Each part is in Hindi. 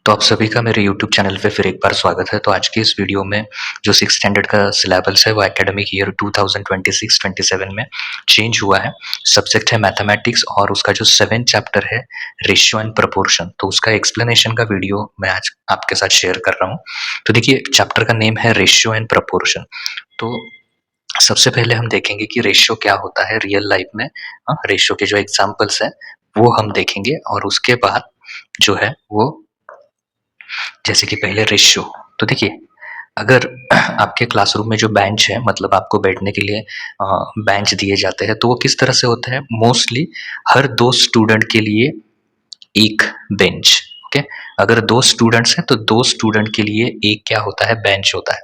तो आप सभी का मेरे यूट्यूब चैनल पे फिर एक बार स्वागत है। तो आज की इस वीडियो में जो 6th स्टैंडर्ड का सिलेबस है वो एकेडमिक ईयर 2026-27 में चेंज हुआ है। सब्जेक्ट है मैथमेटिक्स और उसका जो 7th चैप्टर है रेशियो एंड प्रोपोर्शन, तो उसका एक्सप्लेनेशन का वीडियो मैं आज आपके साथ शेयर कर रहा हूँ। तो देखिए, चैप्टर का नेम है रेशियो एंड प्रोपोर्शन। तो सबसे पहले हम देखेंगे कि रेशियो क्या होता है रियल लाइफ में। रेशियो के जो एग्जाम्पल्स हैं वो हम देखेंगे और उसके बाद जो है वो, जैसे कि पहले रेशियो, तो देखिए, अगर आपके क्लासरूम में जो बेंच है, मतलब आपको बैठने के लिए बेंच दिए जाते हैं, तो वो किस तरह से होते हैं? मोस्टली हर 2 स्टूडेंट के लिए 1 बेंच। ओके, अगर 2 स्टूडेंट्स हैं तो 2 स्टूडेंट के लिए एक क्या होता है? बेंच होता है।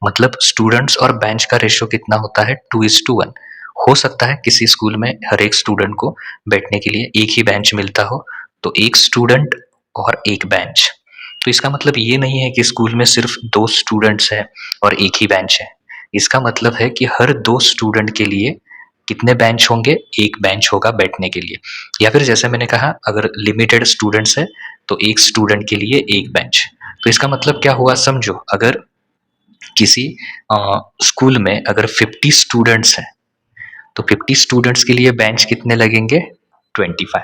मतलब स्टूडेंट्स और बेंच का रेशियो कितना होता है? 2:1। हो सकता है किसी स्कूल में हर एक स्टूडेंट को बैठने के लिए एक ही बेंच मिलता हो, तो 1 स्टूडेंट और 1 बेंच। तो इसका मतलब ये नहीं है कि स्कूल में सिर्फ 2 स्टूडेंट्स हैं और एक ही बेंच है। इसका मतलब है कि हर 2 स्टूडेंट के लिए कितने बेंच होंगे? 1 बेंच होगा बैठने के लिए। या फिर जैसे मैंने कहा, अगर लिमिटेड स्टूडेंट्स है तो 1 स्टूडेंट के लिए 1 बेंच। तो इसका मतलब क्या हुआ समझो, अगर किसी स्कूल में अगर 50 स्टूडेंट्स हैं तो 50 स्टूडेंट्स के लिए बेंच कितने लगेंगे? 25।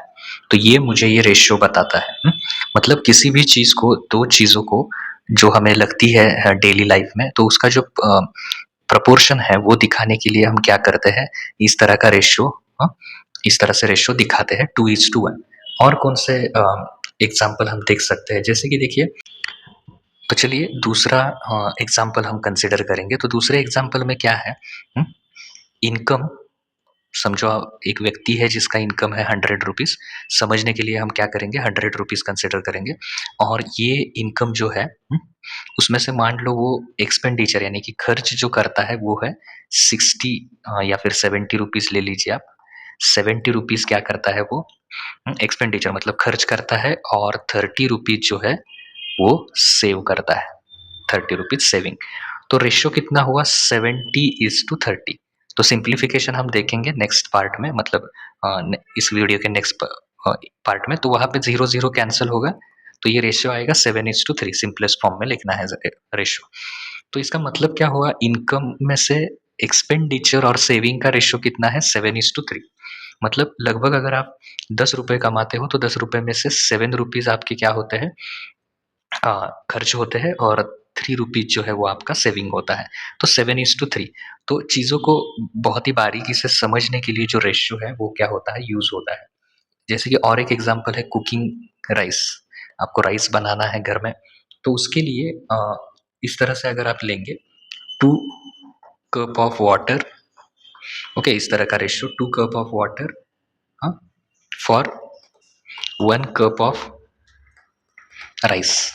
तो ये मुझे ये रेशियो बताता है। मतलब किसी भी चीज़ को, 2 चीज़ों को जो हमें लगती है डेली लाइफ में, तो उसका जो प्रपोर्शन है वो दिखाने के लिए हम क्या करते हैं? इस तरह का रेशियो, इस तरह से रेशियो दिखाते हैं 2:1। और कौन से एग्जाम्पल हम देख सकते हैं? जैसे कि देखिए, तो चलिए दूसरा एग्जाम्पल हम कंसिडर करेंगे। तो दूसरे एग्जाम्पल में क्या है? इनकम। समझो एक व्यक्ति है जिसका इनकम है 100 रुपीज़। समझने के लिए हम क्या करेंगे? 100 रुपीज़ कंसिडर करेंगे। और ये इनकम जो है, उसमें से मान लो वो एक्सपेंडिचर यानी कि खर्च जो करता है वो है 60 या फिर 70 रुपीज़ ले लीजिए आप। 70 रुपीज़ क्या करता है वो? एक्सपेंडिचर मतलब खर्च करता है, और 30 रुपीज़ जो है वो सेव करता है। 30 रुपीज़ सेविंग। तो रेशियो कितना हुआ? 70:30। तो सिंप्लीफिकेशन हम देखेंगे नेक्स्ट पार्ट में, मतलब इस वीडियो के नेक्स्ट पार्ट में। तो वहाँ पे 0-0 कैंसल होगा, तो ये रेशियो आएगा 7:3। सिंपलेस्ट फॉर्म में लिखना है रेशियो। तो इसका मतलब क्या हुआ? इनकम में से एक्सपेंडिचर और सेविंग का रेशियो कितना है? 7:3। मतलब लगभग अगर आप 10 रुपए कमाते हो तो 10 रुपए में से 7 रुपीज़ आपके क्या होते हैं? खर्च होते हैं, और 3 रुपीज़ जो है वो आपका सेविंग होता है। तो 7:3। तो चीज़ों को बहुत ही बारीकी से समझने के लिए जो रेशियो है वो क्या होता है? यूज़ होता है। जैसे कि और एक एग्ज़ाम्पल है कुकिंग राइस। आपको राइस बनाना है घर में, तो उसके लिए इस तरह से अगर आप लेंगे 2 कप ऑफ वाटर। ओके, इस तरह का रेशियो 2 कप ऑफ वाटर, हाँ, फॉर 1 कप ऑफ राइस।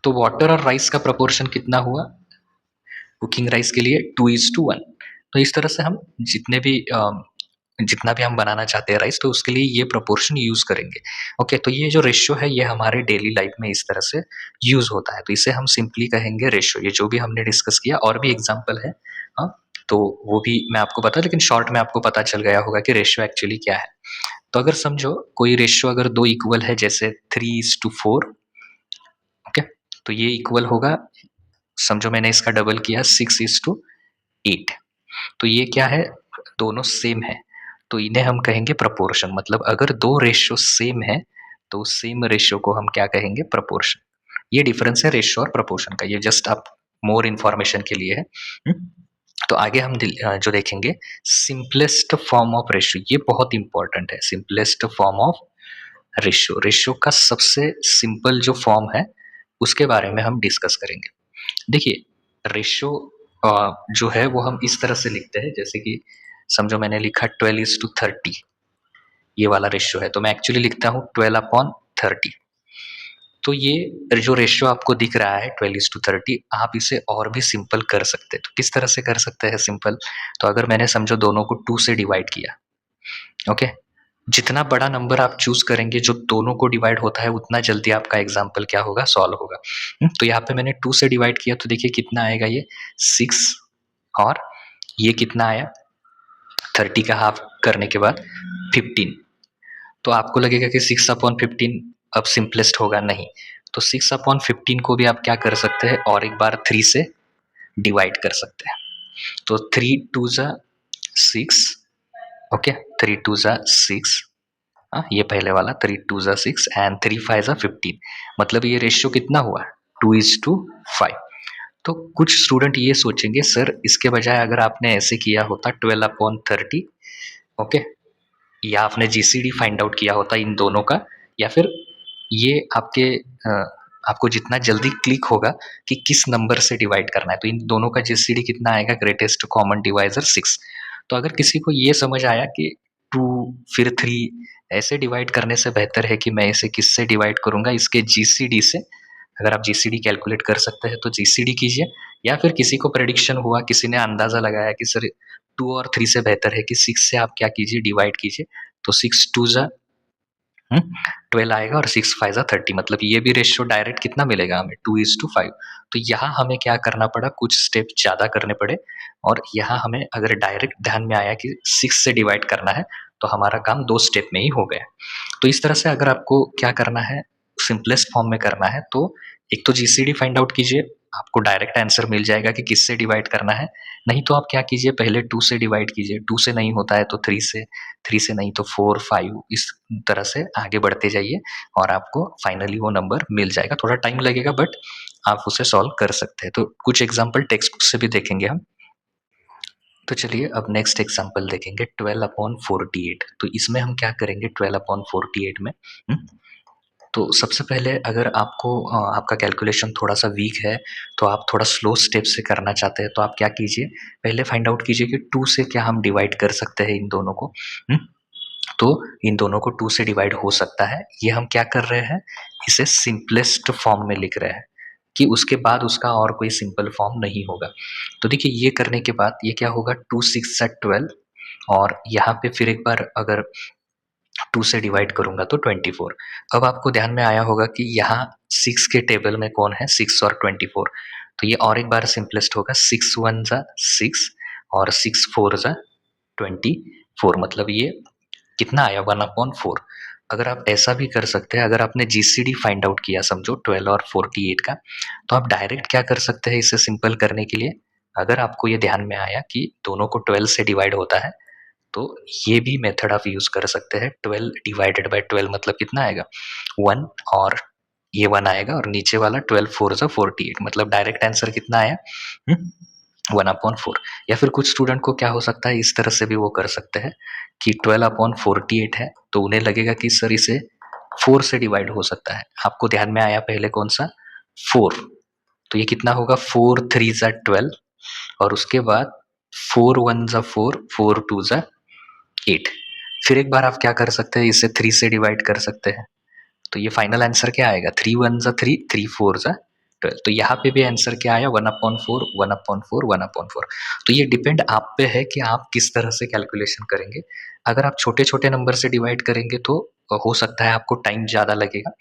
तो वाटर और राइस का प्रोपोर्शन कितना हुआ कुकिंग राइस के लिए? 2:1। तो इस तरह से हम जितना भी हम बनाना चाहते हैं राइस, तो उसके लिए ये प्रोपोर्शन यूज़ करेंगे। ओके, तो ये जो रेशियो है ये हमारे डेली लाइफ में इस तरह से यूज़ होता है। तो इसे हम सिंपली कहेंगे रेशियो। ये जो भी हमने डिस्कस किया, और भी एग्जाम्पल है, हाँ, तो वो भी मैं आपको बता, लेकिन शॉर्ट में आपको पता चल गया होगा कि रेशियो एक्चुअली क्या है। तो अगर समझो कोई रेशियो अगर 2 इक्वल है, जैसे 3:4। ओके, तो ये इक्वल होगा, समझो मैंने इसका डबल किया 6:8। तो ये क्या है? दोनों सेम है, तो इन्हें हम कहेंगे प्रपोर्शन। मतलब अगर 2 रेशियो सेम है तो सेम रेशियो को हम क्या कहेंगे? प्रपोर्शन। ये डिफरेंस है रेशियो और प्रपोर्शन का। ये जस्ट आप मोर इन्फॉर्मेशन के लिए है। तो आगे हम जो देखेंगे सिंपलेस्ट फॉर्म ऑफ रेशियो, ये बहुत इंपॉर्टेंट है। Simplest form of ratio, ratio का सबसे सिंपल जो फॉर्म है उसके बारे में हम डिस्कस करेंगे। देखिए, रेशियो जो है वो हम इस तरह से लिखते हैं, जैसे कि समझो मैंने लिखा 12:30, ये वाला रेशियो है, तो मैं एक्चुअली लिखता हूँ 12/30। तो ये जो रेशियो आपको दिख रहा है 12:30, आप इसे और भी सिंपल कर सकते हैं। तो किस तरह से कर सकते हैं सिंपल? तो अगर मैंने समझो दोनों को 2 से डिवाइड किया, ओके, जितना बड़ा नंबर आप चूज करेंगे जो दोनों को डिवाइड होता है, उतना जल्दी आपका एग्जाम्पल क्या होगा? सॉल्व होगा। तो यहाँ पे मैंने 2 से डिवाइड किया, तो देखिए कितना आएगा ये 6, और ये कितना आया 30 का हाफ करने के बाद 15। तो आपको लगेगा कि 6/15 अब सिंपलेस्ट होगा, नहीं। तो 6/15 को भी आप क्या कर सकते हैं और एक बार 3 से डिवाइड कर सकते हैं। तो 3 2 जा 6, ओके, 3 2 जा 6, ये पहले वाला 3 2 जा 6 एंड 3 5 जा 15, मतलब ये रेशियो कितना हुआ 2:5। तो कुछ स्टूडेंट ये सोचेंगे सर इसके बजाय अगर आपने ऐसे किया होता 12/30, ओके, या आपने जीसीडी फाइंड आउट किया होता इन दोनों का, या फिर ये आपको जितना जल्दी क्लिक होगा कि किस नंबर से डिवाइड करना है, तो इन दोनों का जीसीडी कितना आएगा, ग्रेटेस्ट कॉमन डिवाइजर 6। तो अगर किसी को ये समझ आया कि 2 फिर 3 ऐसे डिवाइड करने से बेहतर है कि मैं इसे किससे डिवाइड करूंगा, इसके जीसीडी से। अगर आप जीसीडी कैलकुलेट कर सकते हैं तो जीसीडी कीजिए, या फिर किसी को प्रेडिक्शन हुआ, किसी ने अंदाजा लगाया कि सर 2 और 3 से बेहतर है कि 6 से आप क्या कीजिए, डिवाइड कीजिए। तो 6 2 जा 12 आएगा और 6 5 जा 30, मतलब ये भी रेशियो डायरेक्ट कितना मिलेगा हमें 2:5। तो यहाँ हमें क्या करना पड़ा, कुछ स्टेप ज़्यादा करने पड़े, और यहाँ हमें अगर डायरेक्ट ध्यान में आया कि 6 से डिवाइड करना है तो हमारा काम 2 स्टेप में ही हो गया। तो इस तरह से अगर आपको क्या करना है, सिंपलेस्ट फॉर्म में करना है, तो एक तो जीसीडी फाइंड आउट कीजिए, आपको डायरेक्ट आंसर मिल जाएगा कि किससे डिवाइड करना है। नहीं तो आप क्या कीजिए, पहले 2 से डिवाइड कीजिए, 2 से नहीं होता है तो 3 से, 3 से नहीं तो 4 5, इस तरह से आगे बढ़ते जाइए और आपको फाइनली वो नंबर मिल जाएगा। थोड़ा टाइम लगेगा बट आप उसे सॉल्व कर सकते हैं। तो कुछ एग्जाम्पल टेक्स्ट बुक से भी देखेंगे हम। तो चलिए अब नेक्स्ट एग्जाम्पल देखेंगे 12/48। तो इसमें हम क्या करेंगे 12/48 में, तो सबसे पहले अगर आपको आपका कैलकुलेशन थोड़ा-सा वीक है, तो आप थोड़ा स्लो स्टेप से करना चाहते हैं, तो आप क्या कीजिए, पहले फाइंड आउट कीजिए कि 2 से क्या हम डिवाइड कर सकते हैं इन दोनों को। तो इन दोनों को 2 से डिवाइड हो सकता है। ये हम क्या कर रहे हैं, इसे सिंपलेस्ट फॉर्म में लिख रहे हैं कि उसके बाद उसका और कोई सिंपल फॉर्म नहीं होगा। तो देखिए ये करने के बाद ये क्या होगा, 2 6 जा 12, और यहाँ पे फिर एक बार अगर 2 से डिवाइड करूँगा तो 24। अब आपको ध्यान में आया होगा कि यहाँ 6 के टेबल में कौन है, 6 और 24। तो ये और एक बार सिंपलेस्ट होगा, 6 1 जा 6 और 6 4 जा 24, मतलब ये कितना आया 1/4। अगर आप ऐसा भी कर सकते हैं, अगर आपने जीसीडी फाइंड आउट किया समझो 12 और 48 का, तो आप डायरेक्ट क्या कर सकते हैं इसे सिंपल करने के लिए, अगर आपको ये ध्यान में आया कि दोनों को 12 से डिवाइड होता है, तो ये भी मेथड आप यूज कर सकते हैं। 12 डिवाइडेड बाय 12 मतलब कितना आएगा 1, और ये 1 आएगा, और नीचे वाला 12 4 जा 48, मतलब डायरेक्ट आंसर कितना आया 1/4। या फिर कुछ स्टूडेंट को क्या हो सकता है, इस तरह से भी वो कर सकते हैं कि 12/48 है, तो उन्हें लगेगा कि सर इसे 4 से डिवाइड हो सकता है। आपको ध्यान में आया पहले कौन सा 4, तो ये कितना होगा 4 3 जा 12, और उसके बाद 4 1 जा 4, 4 2 जा 8। फिर एक बार आप क्या कर सकते हैं, इसे 3 से डिवाइड कर सकते हैं, तो ये फाइनल आंसर क्या आएगा 3 1 जा 3, 3 4 जा 12। तो यहाँ पे भी आंसर क्या आया 1/4, 1/4, 1/4। तो ये डिपेंड आप पे है कि आप किस तरह से कैलकुलेशन करेंगे। अगर आप छोटे-छोटे नंबर से डिवाइड करेंगे तो हो सकता है आपको टाइम ज़्यादा लगेगा।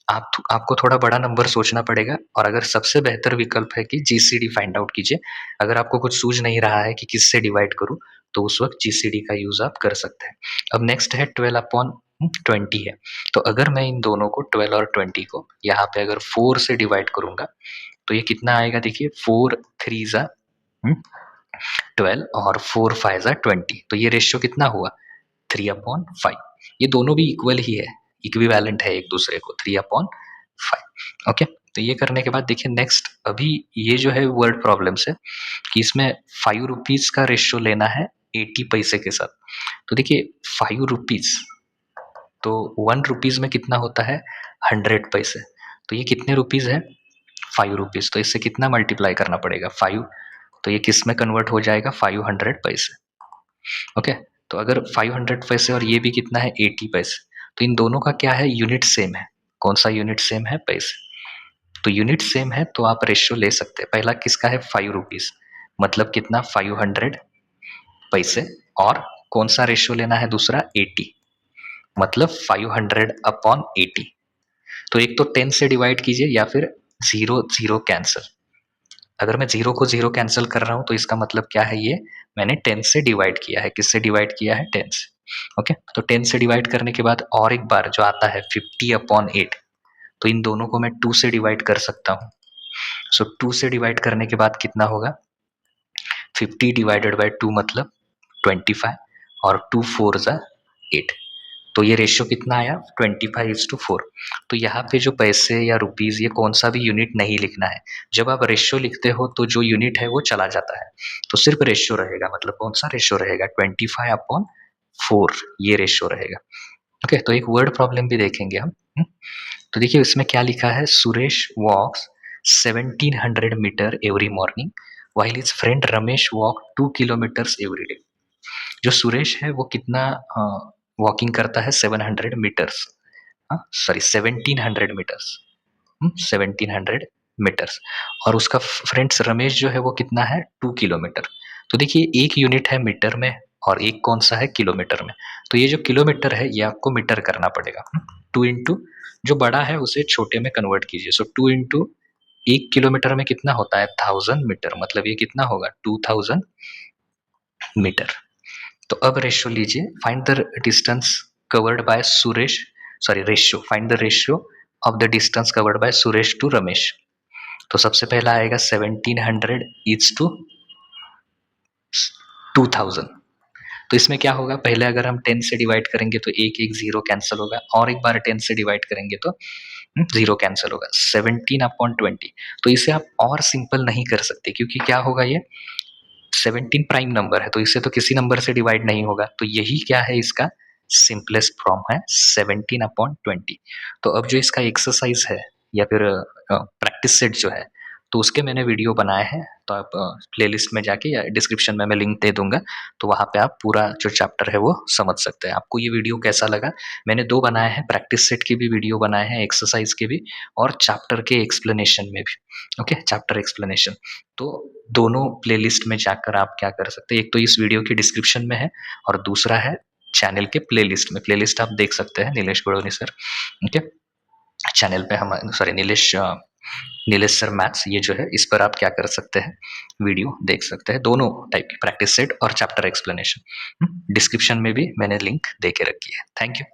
आपको थोड़ा बड़ा नंबर सोचना पड़ेगा, और अगर सबसे बेहतर विकल्प है कि जीसीडी फाइंड आउट कीजिए। अगर आपको कुछ सूझ नहीं रहा है कि किससे डिवाइड करूँ, तो उस वक़्त जीसीडी का यूज़ आप कर सकते हैं। अब नेक्स्ट है 12/20 है। तो अगर मैं इन दोनों को 12 और 20 को यहाँ पे अगर 4 से डिवाइड करूँगा, तो ये कितना आएगा देखिए 4 3 जा 12 और 4 5 जा 20। तो ये रेशियो कितना हुआ 3/5। ये दोनों भी इक्वल ही है, इक्विवेलेंट है एक दूसरे को 3/5। ओके, तो ये करने के बाद देखिए नेक्स्ट, अभी ये जो है वर्ड प्रॉब्लम्स है कि इसमें 5 रुपीज़ का रेशियो लेना है 80 पैसे के साथ। तो देखिए 5 रुपीज़, तो 1 रुपीज़ में कितना होता है 100 पैसे। तो ये कितने रुपीज़ है 5 रुपीज़, तो इससे कितना मल्टीप्लाई करना पड़ेगा 5, तो ये किस में कन्वर्ट हो जाएगा 500 पैसे। ओके, तो अगर 500 पैसे और ये भी कितना है 80 पैसे, तो इन दोनों का क्या है यूनिट सेम है। कौन सा यूनिट सेम है पैसे, तो यूनिट सेम है तो आप रेशियो ले सकते हैं। पहला किसका है 5 रुपीज़, मतलब कितना 500 पैसे, और कौन सा रेशियो लेना है दूसरा 80, मतलब 500/80। तो एक तो 10 से डिवाइड कीजिए, या फिर 0 0 कैंसिल। अगर मैं 0 को 0 कैंसिल कर रहा हूँ तो इसका मतलब क्या है, ये मैंने 10 से डिवाइड किया है। किससे डिवाइड किया है 10 से। ओके, तो 10 से डिवाइड करने के बाद और एक बार जो आता है 50/8, तो इन दोनों को मैं 2 से डिवाइड कर सकता हूँ। सो 2 से डिवाइड करने के बाद कितना होगा, 50 डिवाइडेड बाय 2 मतलब 25 और 2 4 ज़ा 8। तो ये रेशियो कितना आया, 25:4। तो यहाँ पे जो पैसे या रुपीज़ ये कौन सा भी यूनिट नहीं लिखना है। जब आप रेशियो लिखते हो तो जो यूनिट है वो चला जाता है, तो सिर्फ रेशियो रहेगा। मतलब कौन सा रेशियो रहेगा, 25/4 ये रेशियो रहेगा। ओके, तो एक वर्ड प्रॉब्लम भी देखेंगे हम। तो देखिए इसमें क्या लिखा है, Suresh walks 1700 metre every morning while his friend Ramesh walk 2 kilometres every day. जो सुरेश है वो कितना वॉकिंग करता है, 700 मीटर्स, सॉरी 1700 मीटर्स, 1700 मीटर्स। और उसका फ्रेंड्स रमेश जो है वो कितना है, 2 किलोमीटर। तो देखिए एक यूनिट है मीटर में और एक कौन सा है, किलोमीटर में। तो ये जो किलोमीटर है ये आपको मीटर करना पड़ेगा। 2 इंटू जो बड़ा है उसे छोटे में कन्वर्ट कीजिए। सो 2 इंटू 1 किलोमीटर में कितना होता है, 1000 मीटर, मतलब ये कितना होगा, 2000 मीटर। तो अब रेशियो लीजिए, find the distance covered by Suresh, sorry ratio, find the ratio of the distance covered by Suresh to Ramesh. तो सबसे पहला आएगा 1700 इज टू 2000। तो इसमें क्या होगा, पहले अगर हम 10 से डिवाइड करेंगे तो एक एक जीरो कैंसिल होगा, और एक बार 10 से डिवाइड करेंगे तो जीरो कैंसिल होगा, 17/20। तो इसे आप और सिंपल नहीं कर सकते, क्योंकि क्या होगा, ये 17 प्राइम नंबर है तो इसे तो किसी नंबर से डिवाइड नहीं होगा। तो यही क्या है, इसका सिंपलेस्ट फॉर्म है 17/20। तो अब जो इसका एक्सरसाइज है या फिर प्रैक्टिस सेट जो है, तो उसके मैंने वीडियो बनाए हैं। तो आप प्लेलिस्ट में जाके या डिस्क्रिप्शन में मैं लिंक दे दूंगा, तो वहाँ पे आप पूरा जो चैप्टर है वो समझ सकते हैं। आपको ये वीडियो कैसा लगा, मैंने 2 बनाए हैं, प्रैक्टिस सेट के भी वीडियो बनाए हैं, एक्सरसाइज के भी, और चैप्टर के एक्सप्लेनेशन में भी। Okay, chapter explanation. तो दोनों प्लेलिस्ट में जाकर आप क्या कर सकते हैं, एक तो इस वीडियो की डिस्क्रिप्शन में है और दूसरा है चैनल के प्लेलिस्ट में। प्लेलिस्ट आप देख सकते हैं, Nilesh Badoni sir. Okay, channel पे हम, सॉरी नीलेश सर मैथ्स, ये जो है इस पर आप क्या कर सकते हैं, वीडियो देख सकते हैं, दोनों टाइप की प्रैक्टिस सेट और चैप्टर एक्सप्लेनेशन। डिस्क्रिप्शन में भी मैंने लिंक दे के रखी है। Thank you.